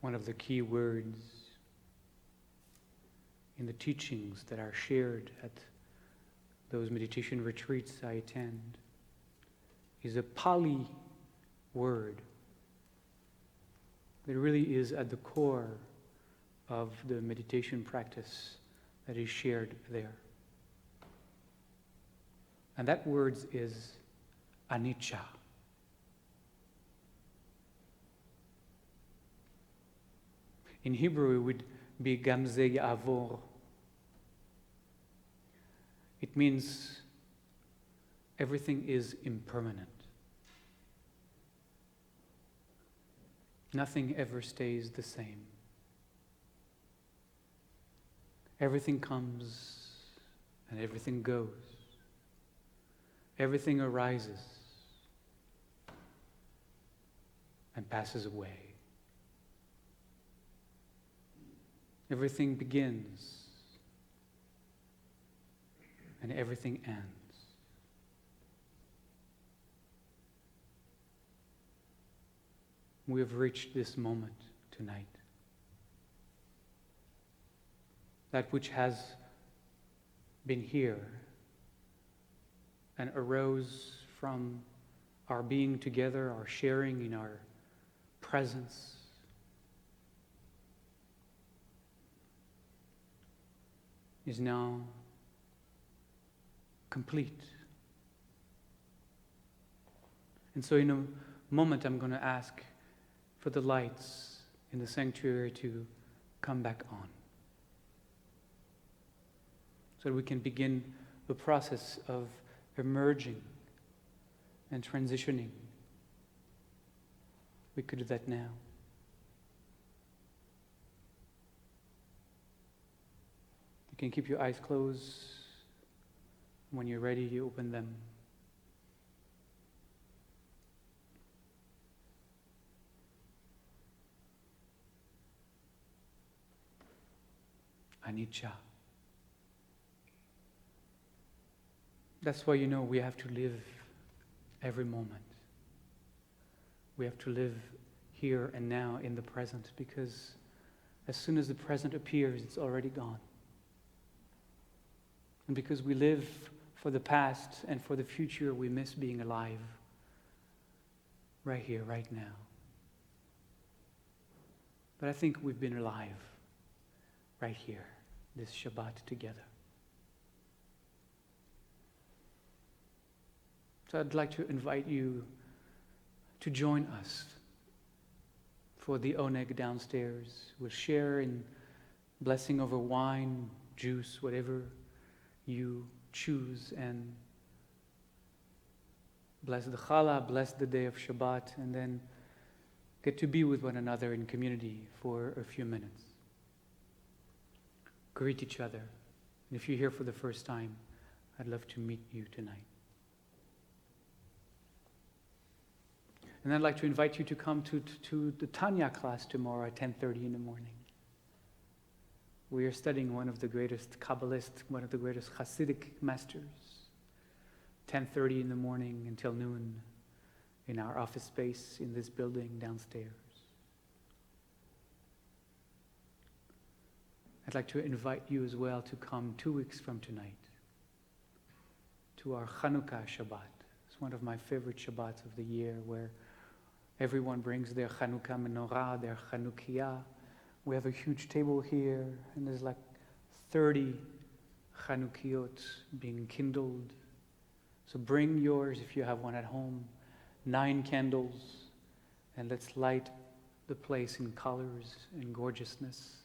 One of the key words in the teachings that are shared at those meditation retreats I attend is a Pali word that really is at the core of the meditation practice that is shared there. And that word is anicca. In Hebrew, it would be gamze ya'avor. It means everything is impermanent. Nothing ever stays the same. Everything comes and everything goes. Everything arises and passes away. Everything begins and everything ends. We have reached this moment tonight. That which has been here and arose from our being together, our sharing in our presence, is now complete. And so in a moment I'm going to ask for the lights in the sanctuary to come back on, so that we can begin the process of emerging and transitioning. We could do that now. You can keep your eyes closed. When you're ready, you open them. Anicca. That's why we have to live every moment. We have to live here and now in the present, because as soon as the present appears, it's already gone. And because we live for the past and for the future, we miss being alive right here, right now. But I think we've been alive right here, this Shabbat together. So I'd like to invite you to join us for the oneg downstairs. We'll share in blessing over wine, juice, whatever you choose, and bless the challah, bless the day of Shabbat, and then get to be with one another in community for a few minutes. Greet each other. And if you're here for the first time, I'd love to meet you tonight. And I'd like to invite you to come to the Tanya class tomorrow at 10:30 in the morning. We are studying one of the greatest Kabbalists, one of the greatest Hasidic masters. 10:30 in the morning until noon in our office space in this building downstairs. I'd like to invite you as well to come 2 weeks from tonight to our Chanukah Shabbat. It's one of my favorite Shabbats of the year, where everyone brings their Chanukah menorah, their Chanukiah. We have a huge table here, and there's like 30 Chanukiot being kindled. So bring yours if you have one at home, 9 candles, and let's light the place in colors and gorgeousness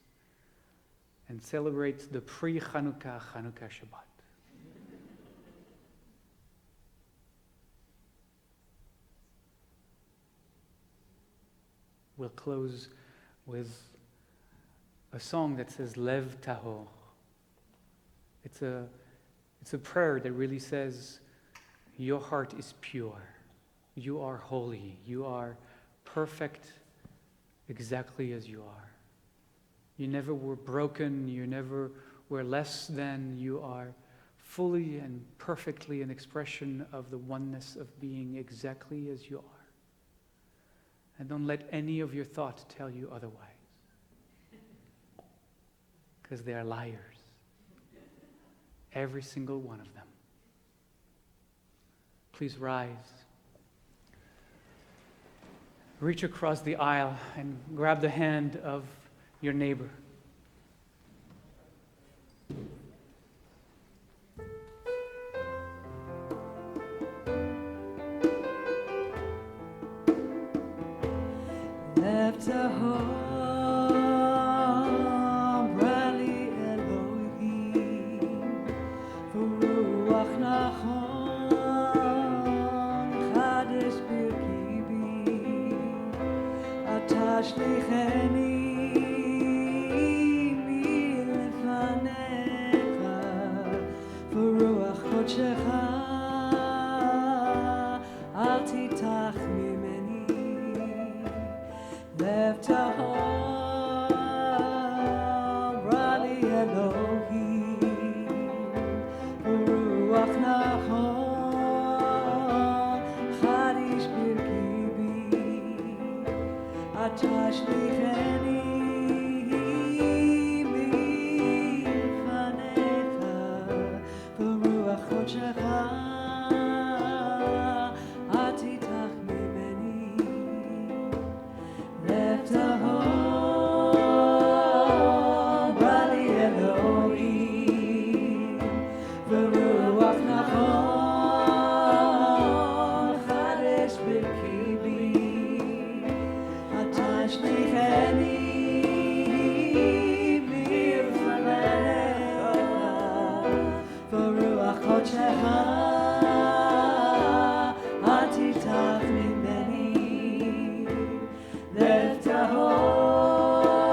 and celebrate the pre-Chanukah Chanukah Shabbat. We'll close with a song that says Lev Tahor. It's a prayer that really says, your heart is pure, you are holy, you are perfect exactly as you are. You never were broken, you never were less than, you are fully and perfectly an expression of the oneness of being exactly as you are. And don't let any of your thoughts tell you otherwise, because they are liars. every single one of them. Please rise. Reach across the aisle and grab the hand of your neighbor. Left a home, rally Elohim, Ruach Nachon, Chadish Birkibi, Atash Licheni, Milefanecha, Ruach Kodshecha, Al Titach Mimeni. Left a home, Rali Elohim, Ruach Nachon, Chadish Birkibi, Atash Licheni, Milfanecha, Ruach Kodshecha, Atitach Mimeni. Left a home, Rali Elohim, Ruach Nachon, Chadish Birkibi, Atash Licheni, Milfanecha, Ruach Kodshecha, Atitach Mimeni. Left a home,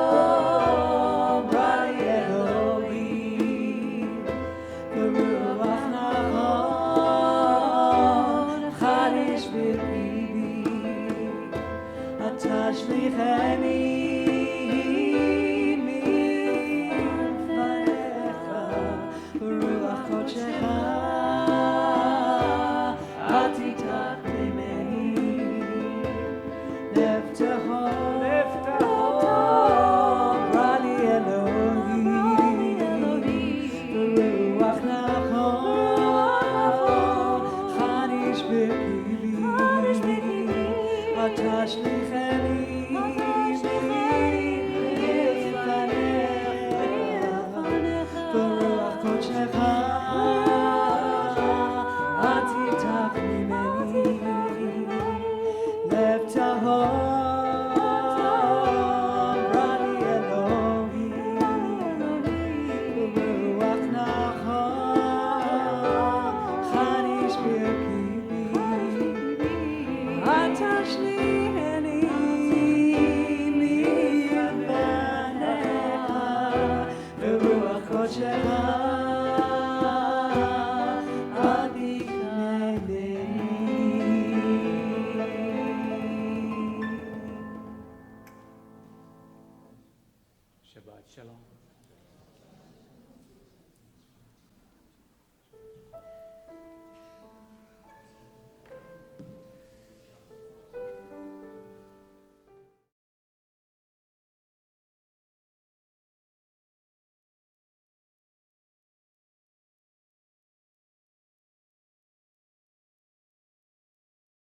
Rali Elohim, Ruach Nachon, Chadish Birkibi, Atash Licheni, Milfanecha, Ruach Kodshecha, Atitach Mimeni. Left a home, Rali Elohim, Ruach Nachon, Chadish Birkibi, Atash Licheni, Milfanecha, Ruach Kodshecha, Atitach Mimeni. Left a home, Rali Elohim, Ruach Nachon, Chadish Birkibi, Atash Licheni, Milfanecha, Ruach Kodshecha, Atitach Mimeni. Shabbat Shalom.